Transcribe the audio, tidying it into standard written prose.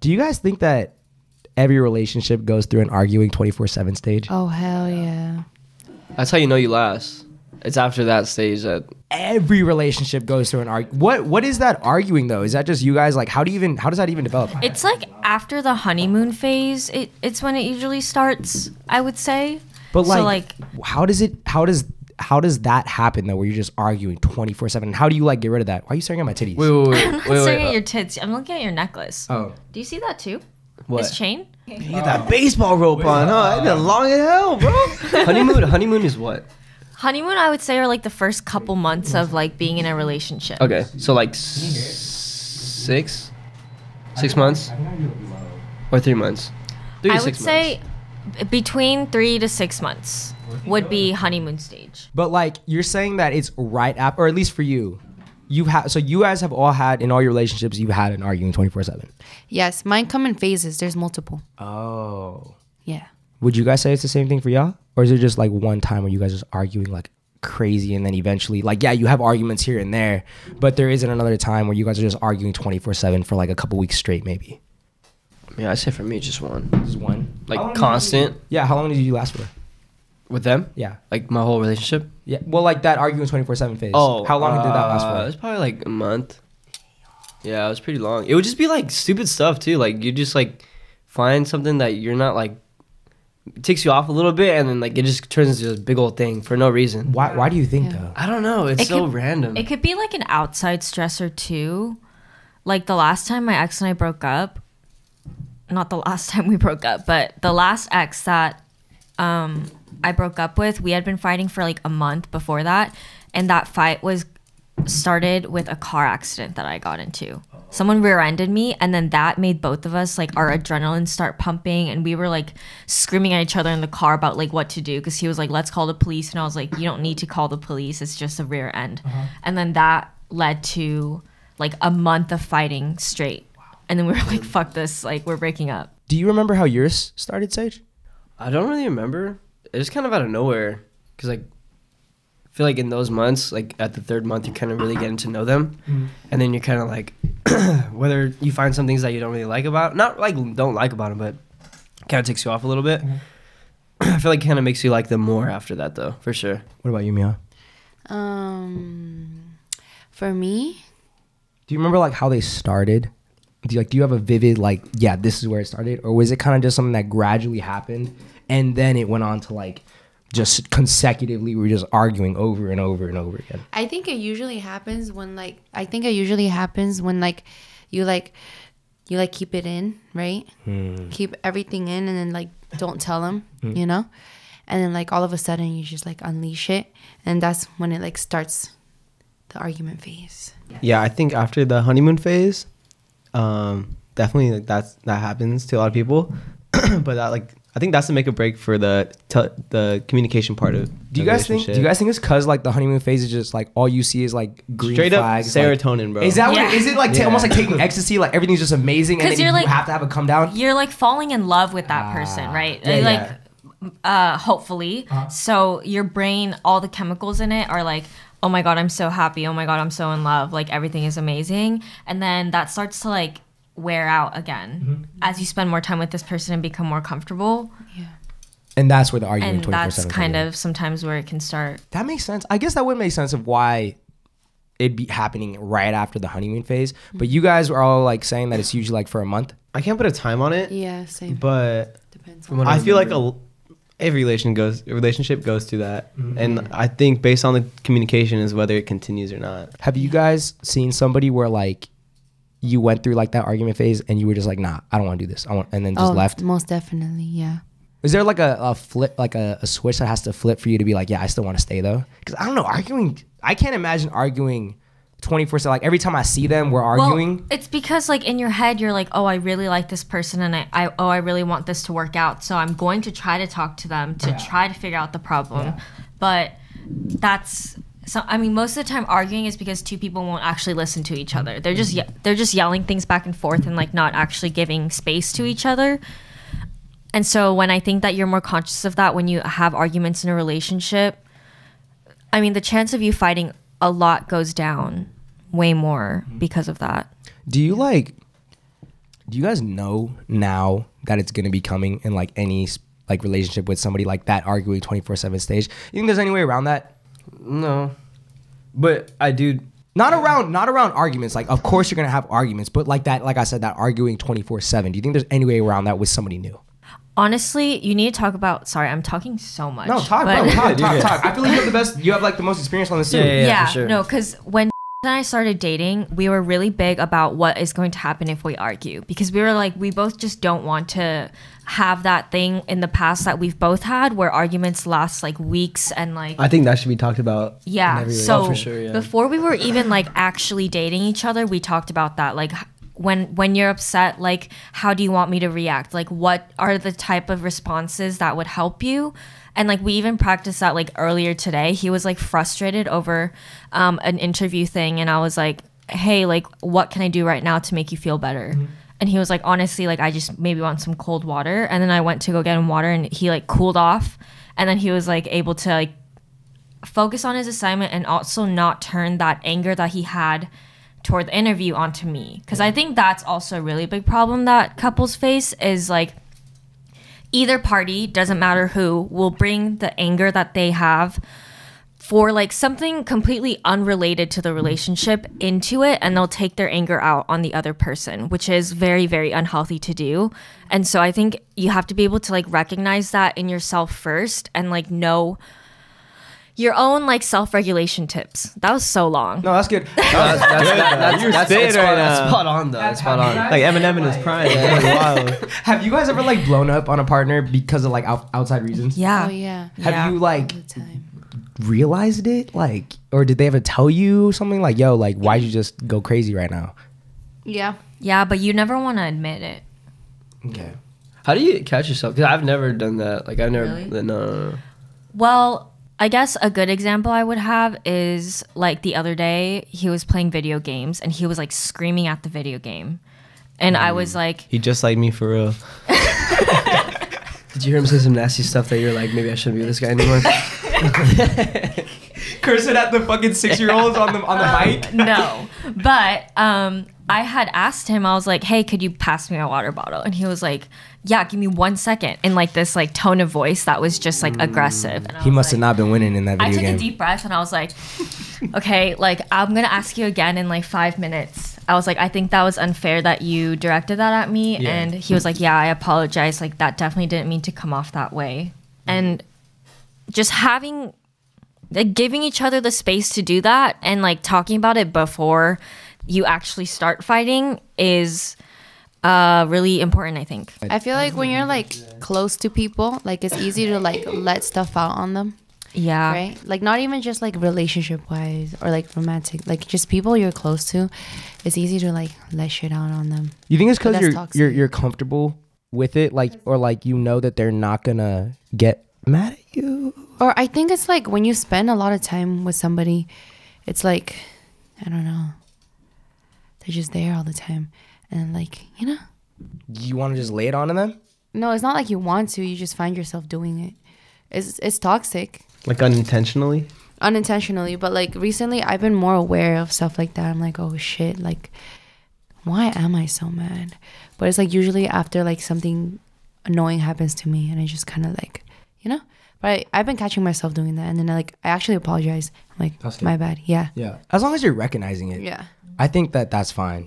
Do you guys think that every relationship goes through an arguing 24/7 stage? Oh, hell yeah. That's how you know you last. It's after that stage that Every relationship goes through an What is that arguing though? Is that just you guys like how does that even develop? It's like after the honeymoon phase, it's when it usually starts, I would say. But So, like, how does that happen though? Where you're just arguing 24/7? How do you like get rid of that? Why are you staring at my titties? I'm not staring at your tits. I'm looking at your necklace. Oh, Do you see that too? What? This chain? You get that baseball rope on, huh? It's been long as hell, bro. honeymoon is what? Honeymoon, I would say, are like the first couple months of like being in a relationship. Okay, so like 6 months or 3 months. 3 to I 6 would say between 3 to 6 months would be honeymoon stage. but like you're saying that it's right after, or at least for you, you guys have all had in all your relationships you've had an arguing 24/7. Yes, mine come in phases. There's multiple. Oh. Yeah. Would you guys say it's the same thing for y'all? Or is it just like one time where you guys just arguing like crazy and then eventually like, yeah, you have arguments here and there, but there isn't another time where you guys are just arguing 24/7 for like a couple weeks straight maybe? Yeah, I say for me just one. Just one? Like constant Yeah, how long did you last for? with them. Yeah. Like my whole relationship. Yeah. Well, like that arguing 24/7 phase. Oh, how long did that last It for? was probably like a month. Yeah, it was pretty long. It would just be like stupid stuff too. Like you just like find something that you're not like, it takes you off a little bit, and then like it just turns into this big old thing for no reason. Why do you think Yeah. though? I don't know. It's It so could- random. It could be like an outside stressor too. Like the last time my ex and I broke up, not the last time we broke up, but the last ex that I broke up with, we had been fighting for like a month before that, and that fight was started with a car accident that I got into. Someone rear-ended me, and then that made both of us like our adrenaline start pumping, and we were like screaming at each other in the car about like what to do, because he was like, let's call the police, and I was like, you don't need to call the police, it's just a rear end. And then that led to like a month of fighting straight, and then we were like, fuck this, like we're breaking up. Do you remember how yours started, Sage? I don't really remember. It was kind of out of nowhere, because like I feel like in those months, like at the third month, you're kind of really getting to know them, and then you're kind of like, whether you find some things that you don't really like about, not like don't like about them, but kind of takes you off a little bit. I feel like it kind of makes you like them more after that, though, for sure. What about you, Mia? For me, Do you remember like how they started? Do you have a vivid like, yeah, this is where it started, or was it kind of just something that gradually happened and then it went on to like just consecutively we're just arguing over and over and over again? I think it usually happens when you keep it in, right? Keep everything in, and then like don't tell them, you know? And then like all of a sudden you just like unleash it, and that's when it like starts the argument phase. Yeah, I think after the honeymoon phase, definitely like that happens to a lot of people. But that like I think that's the make or break for the communication part of. Do you guys think it's because like the honeymoon phase is just like all you see is like green straight up flags, serotonin, like, bro? Is that what Yeah. is it like? Yeah. Almost like taking ecstasy, like everything's just amazing, and 'Cause then you're you like- have to have a come down. You're like falling in love with that person, right? yeah, Like hopefully. So your brain, all the chemicals in it are like, oh my god, I'm so happy, oh my god, I'm so in love, like everything is amazing. And then that starts to like wear out again as you spend more time with this person and become more comfortable. And that's where the argument And 24/7 that's comes kind in. of sometimes where it can start. That makes sense. I guess that would make sense of why it'd be happening right after the honeymoon phase. But you guys are all like saying that it's usually like for a month. I can't put a time on it, Yeah, same. but Depends. From what I feel like remember. every relationship goes through that, and I think based on the communication is whether it continues or not. Have you guys seen somebody where like you went through like that argument phase and you were just like, nah, I don't want to do this, and then just left? Most definitely, yeah. Is there like a flip, like a switch that has to flip for you to be like, yeah, I still want to stay though? Because I don't know, I can't imagine arguing 24/7. Like every time I see them, we're arguing. Well, it's because like in your head you're like, oh, I really like this person, and I really want this to work out, so I'm going to try to talk to them to try to figure out the problem. But that's so. I mean, most of the time arguing is because two people won't actually listen to each other. They're just yelling things back and forth and like not actually giving space to each other. And so when I think that you're more conscious of that when you have arguments in a relationship, I mean, the chance of you fighting a lot goes down way more because of that. Do do you guys know now that it's gonna be coming in like any like relationship with somebody like that arguing 24/7 stage? You think there's any way around that? No, but I do. Not around arguments. Like, of course you're gonna have arguments, but like that, like I said, that arguing 24/7. Do you think there's any way around that with somebody new? Honestly, you need to talk about. Sorry, I'm talking so much. No, talk, but- bro. Talk. I feel like you have the best. You have like the most experience on this too. Yeah, for sure. No, because when and I started dating, we were really big about what is going to happen if we argue, because we were like, we both just don't want to have that thing in the past that we've both had where arguments last like weeks and like I think that should be talked about. yeah. So for sure, yeah. before we were even like actually dating each other, we talked about that. Like when you're upset, like how do you want me to react? Like what are the type of responses that would help you? And like we even practiced that like earlier today. He was like frustrated over an interview thing, and I was like, hey, like what can I do right now to make you feel better? And he was like, honestly, like I just maybe want some cold water. And then I went to go get him water, and he like cooled off, and then he was like able to like focus on his assignment and also not turn that anger that he had toward the interview onto me. Because I think that's also a really big problem that couples face, is like either party, doesn't matter who, will bring the anger that they have for like something completely unrelated to the relationship into it, and they'll take their anger out on the other person, which is very, very unhealthy to do. And so I think you have to be able to like recognize that in yourself first, and like know your own like self-regulation tips. That was so long. No, that's good. You're spitting right That's now. spot on though. That's spot on. Like Eminem in his prime. Man. Wow. Have you guys ever like blown up on a partner because of like outside reasons? Yeah. Oh yeah. Have Yeah. you like All the time. realized it? Like, or did they ever tell you something like, yo, like, why'd you just go crazy right now? Yeah. Yeah, but you never want to admit it. Okay. How do you catch yourself? Because I've never done that. Like I've never. Really? No. Well, I guess a good example I would have is like the other day he was playing video games and he was like screaming at the video game. And I was like, He just like me for real. Did you hear him say some nasty stuff that you're like, maybe I shouldn't be with this guy anymore? Cursing at the fucking 6-year-olds on the mic. no. But I had asked him, I was like, hey, could you pass me a water bottle? And he was like, yeah, give me 1 second. In like this like tone of voice that was just like aggressive. And I He was must have like- not been winning in that I video took game. a deep breath and I was like, okay, like I'm gonna ask you again in like 5 minutes. I was like, I think that was unfair that you directed that at me. Yeah. And he was like, yeah, I apologize. Like that definitely didn't mean to come off that way. And just having like giving each other the space to do that and like talking about it before you actually start fighting is really important, I think. I feel like when you're like close to people, like it's easy to like let stuff out on them, Yeah. right? Like not even just like relationship wise or like romantic, like just people you're close to. It's easy to like let shit out on them. You think it's But because that's you're toxic. you're comfortable with it, like, or like you know that they're not gonna get mad at you? Or I think it's like when you spend a lot of time with somebody, it's like, I don't know, they're just there all the time. And like, you know, You want to just lay it onto them? no, it's not like you want to, you just find yourself doing it. It's toxic. Like unintentionally. Unintentionally, but like recently I've been more aware of stuff like that. I'm like, oh shit, like why am I so mad? But it's like usually after like something annoying happens to me and I just kind of like, you know, but I've been catching myself doing that, and then I actually apologize. I'm like, That's good. my bad. Yeah. Yeah. As long as you're recognizing it. Yeah. I think that that's fine.